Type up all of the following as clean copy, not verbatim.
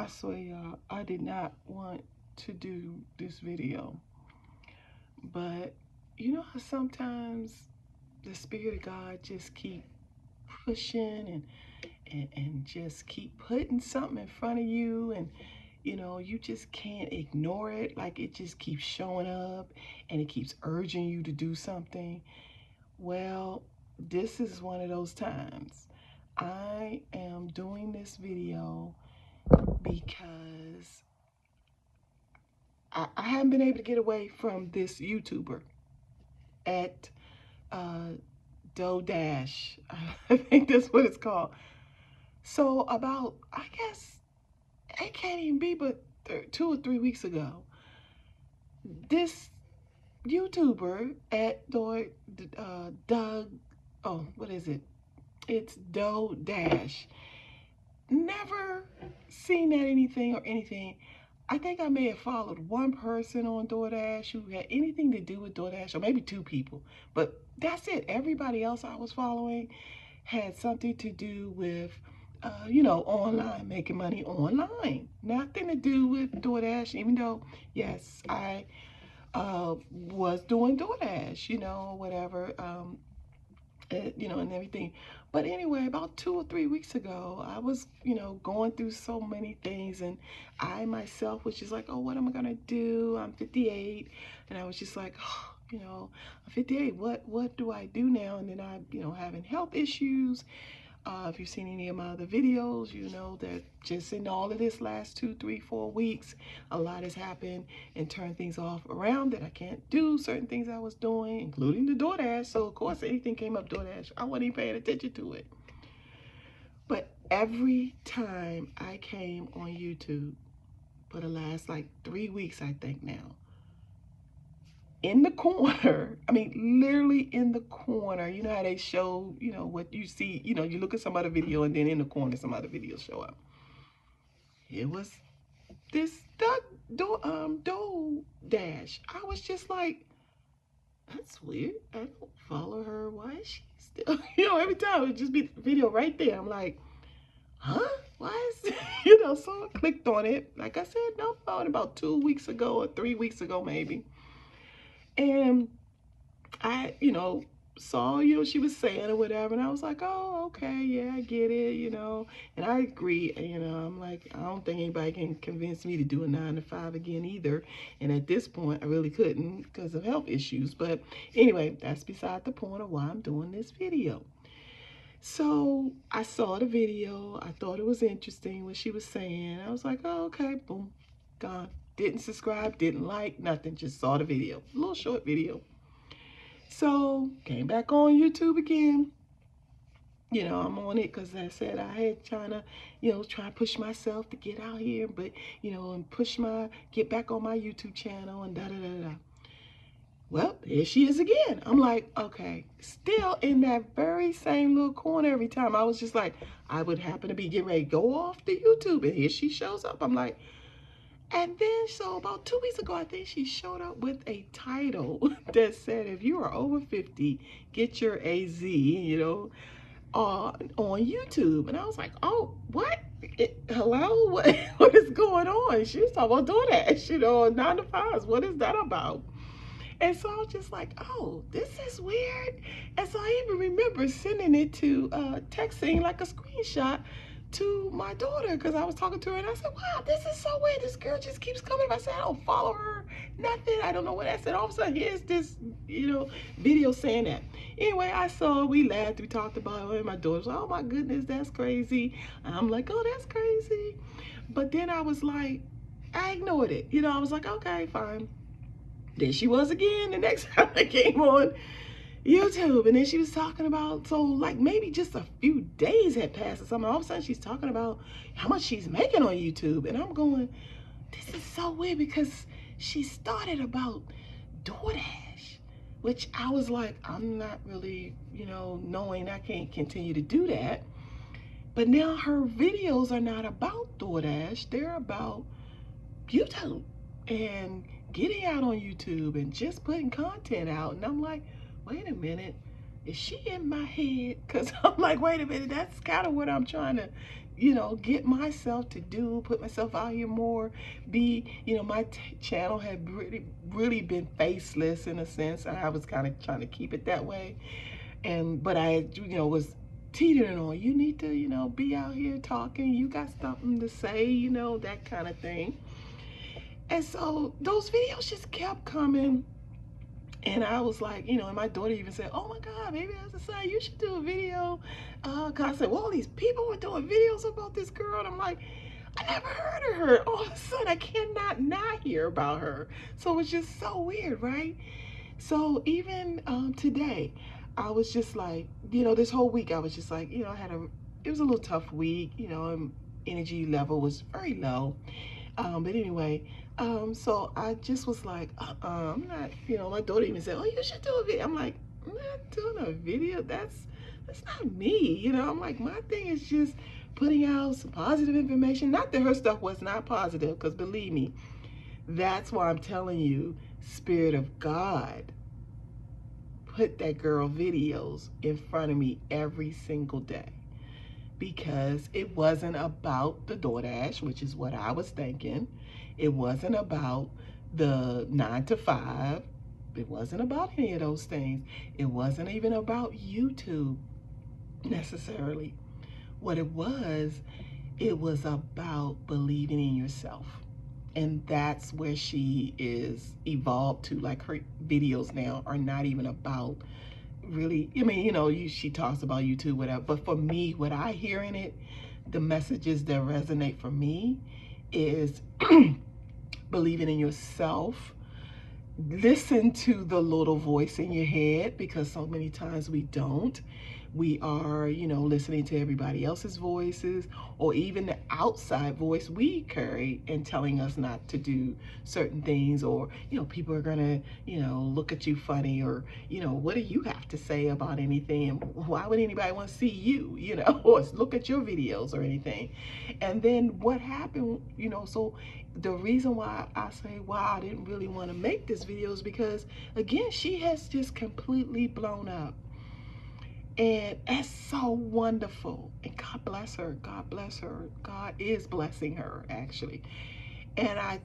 I swear, y'all, I did not want to do this video, but you know how sometimes the Spirit of God just keep pushing and just keep putting something in front of you, and you just can't ignore it. Like it just keeps showing up and it keeps urging you to do something. Well, this is one of those times. I am doing this video because I haven't been able to get away from this YouTuber at uh, Dodash. I think that's what it's called. So about, I guess, it can't even be but 2 or 3 weeks ago, this YouTuber at Doug, oh, what is it? It's Dodash. Never seen that anything or anything. I think I may have followed one person on DoorDash who had anything to do with DoorDash, or maybe two people, but that's it. Everybody else I was following had something to do with, online, making money online. Nothing to do with DoorDash, even though, yes, I was doing DoorDash, whatever. And everything. But anyway, about 2 or 3 weeks ago, I was, going through so many things, and I myself was just like, oh, what am I gonna do? I'm 58, and I was just like, oh, I'm 58. What do I do now? And then I, having health issues. If you've seen any of my other videos, you know that just in all of this last 2, 3, 4 weeks, a lot has happened and turned things off around that I can't do certain things I was doing, including the DoorDash. So, of course, anything came up DoorDash, I wasn't even paying attention to it. But every time I came on YouTube for the last like 3 weeks, I think now, in the corner, I mean, literally in the corner, you know how they show, what you see, you look at some other video and then in the corner, some other videos show up. It was this do dash. I was just like, that's weird. I don't follow her. Why is she still, every time it would just be the video right there. I'm like, huh? Why is, so I clicked on it. Like I said, no, about 2 weeks ago or 3 weeks ago, maybe. And I, saw, she was saying or whatever, and I was like, oh, okay, yeah, I get it, and I agree, I'm like, I don't think anybody can convince me to do a 9 to 5 again either, and at this point, I really couldn't because of health issues, but anyway, that's beside the point of why I'm doing this video. So I saw the video, I thought it was interesting what she was saying, I was like, oh, okay, boom, gone. Didn't subscribe, didn't like, nothing, just saw the video, a little short video. So came back on YouTube again. I'm on it because I said I had trying to, try to push myself to get out here, but, and get back on my YouTube channel and da da da da. Well, here she is again. I'm like, okay, still in that very same little corner every time. I was just like, I would happen to be getting ready to go off the YouTube, and here she shows up. I'm like, and then, so about 2 weeks ago, I think she showed up with a title that said, if you are over 50, get your AZ, on YouTube. And I was like, oh, what? Hello? What is going on? She was talking about DoorDash, 9 to 5s. What is that about? And so I was just like, oh, this is weird. And so I even remember sending it to, texting like a screenshot to my daughter because I was talking to her and I said, wow, this is so weird. This girl just keeps coming. I said, I don't follow her, nothing. I don't know what I said. All of a sudden, here's this, video saying that. Anyway, I saw, we laughed, we talked about it, and my daughter was like, oh my goodness, that's crazy. I'm like, oh, that's crazy. But then I was like, I ignored it. I was like, okay, fine. There she was again the next time I came on YouTube, and then she was talking about, so like maybe just a few days had passed or something, all of a sudden she's talking about how much she's making on YouTube, and I'm going, this is so weird because she started about DoorDash, which I was like, I'm not really, knowing I can't continue to do that. But now her videos are not about DoorDash, they're about YouTube and getting out on YouTube and just putting content out. And I'm like, wait a minute, is she in my head? Because I'm like, wait a minute, that's kind of what I'm trying to, you know, get myself to do, put myself out here more, be, you know, my channel had really been faceless in a sense, and I was kind of trying to keep it that way. And, but I, you know, was teetering on, you need to, you know, be out here talking, you got something to say, you know, that kind of thing. And so those videos just kept coming. And I was like, you know, and my daughter even said, oh my God, maybe I was say you should do a video. Cause I said, well, all these people were doing videos about this girl. And I'm like, I never heard of her. All of a sudden, I cannot not hear about her. So it's just so weird, right? So even today, I was just like, you know, this whole week, I was just like, you know, it was a little tough week, you know, and energy level was very low. But anyway, so I just was like, I'm not, you know, my daughter even said, oh, you should do a video. I'm like, I'm not doing a video. That's not me. You know, I'm like, my thing is just putting out some positive information. Not that her stuff was not positive, because believe me, that's why I'm telling you, Spirit of God put that girl videos in front of me every single day. Because it wasn't about the DoorDash, which is what I was thinking. It wasn't about the 9 to 5. It wasn't about any of those things. It wasn't even about YouTube necessarily. What it was about believing in yourself. And that's where she is evolved to. Like, her videos now are not even about really, I mean, you know, she talks about YouTube, whatever. But for me, what I hear in it, the messages that resonate for me is believing in yourself. Listen to the little voice in your head, because so many times we don't. We are, you know, listening to everybody else's voices, or even the outside voice we carry and telling us not to do certain things, or, you know, people are gonna, you know, look at you funny, or, you know, what do you have to say about anything? Why would anybody want to see you, you know, or look at your videos or anything? And then what happened, you know, so the reason why I say, wow, I didn't really want to make this video is because, again, she has just completely blown up. And it's so wonderful. And God bless her. God bless her. God is blessing her, actually. And I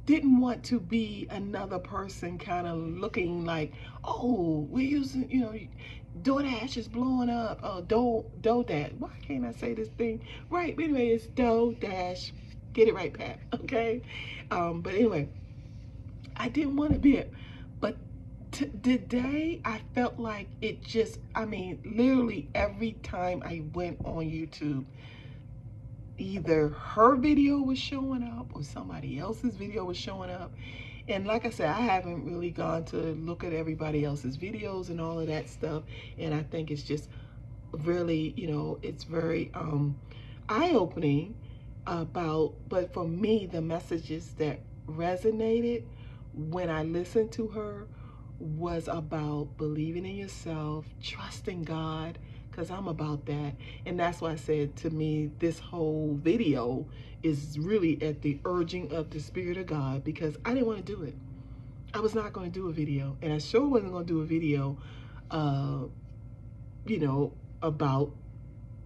didn't want to be another person kind of looking like, oh, we're using, you know, DoorDash is blowing up. Oh, DoorDash. Why can't I say this thing? Right. But anyway, it's DoorDash. Get it right, Pat. Okay. But anyway, I didn't want to be it. But today I felt like it just, I mean, literally every time I went on YouTube, either her video was showing up or somebody else's video was showing up. And like I said, I haven't really gone to look at everybody else's videos and all of that stuff. And I think it's just really, you know, it's very eye-opening about, but for me, the messages that resonated when I listened to her was about believing in yourself, trusting God, because I'm about that. And that's why I said, to me, this whole video is really at the urging of the Spirit of God, because I didn't want to do it. I was not going to do a video, and I sure wasn't going to do a video, you know, about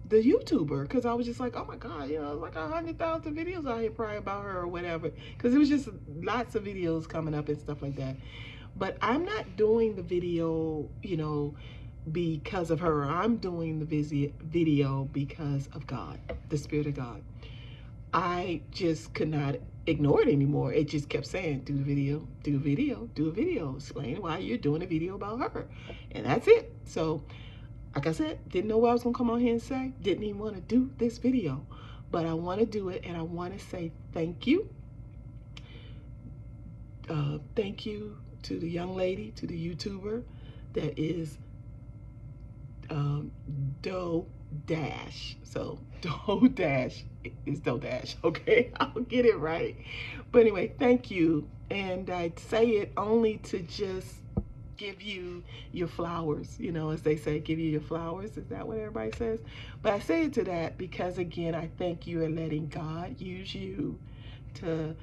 the YouTuber, because I was just like, oh my God, you know, like 100,000 videos out here probably about her or whatever, because it was just lots of videos coming up and stuff like that. But I'm not doing the video, you know, because of her. I'm doing the video because of God, the Spirit of God. I just could not ignore it anymore. It just kept saying, do the video, do a video, do a video, explain why you're doing a video about her. And that's it. So, like I said, didn't know what I was going to come on here and say. Didn't even want to do this video. But I want to do it, and I want to say thank you. Thank you to the young lady, to the YouTuber that is Doe Dash. So Doe Dash is Doe Dash. Okay, I'll get it right. But anyway, thank you. And I say it only to just give you your flowers, you know, as they say, give you your flowers. Is that what everybody says? But I say it to that because, again, I thank you for letting God use you to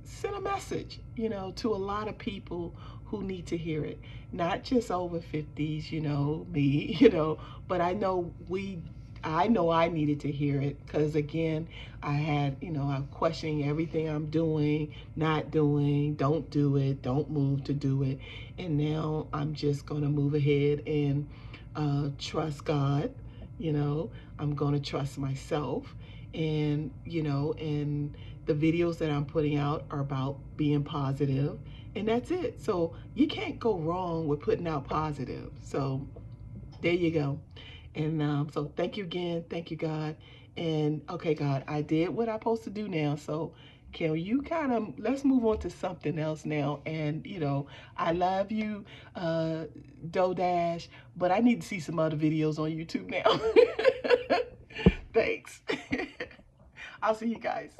send a message, you know, to a lot of people who need to hear it. Not just over 50s, me, but I know I needed to hear it because again, I had, I'm questioning everything I'm doing, not doing, don't do it, don't move to do it. And now I'm just going to move ahead and trust God, you know, I'm going to trust myself. And, and the videos that I'm putting out are about being positive, and that's it. So you can't go wrong with putting out positive. So there you go. And so thank you again. Thank you, God. And okay, God, I did what I'm supposed to do now. So can you kind of let's move on to something else now? And I love you, Dodash, but I need to see some other videos on YouTube now. Thanks. I'll see you guys.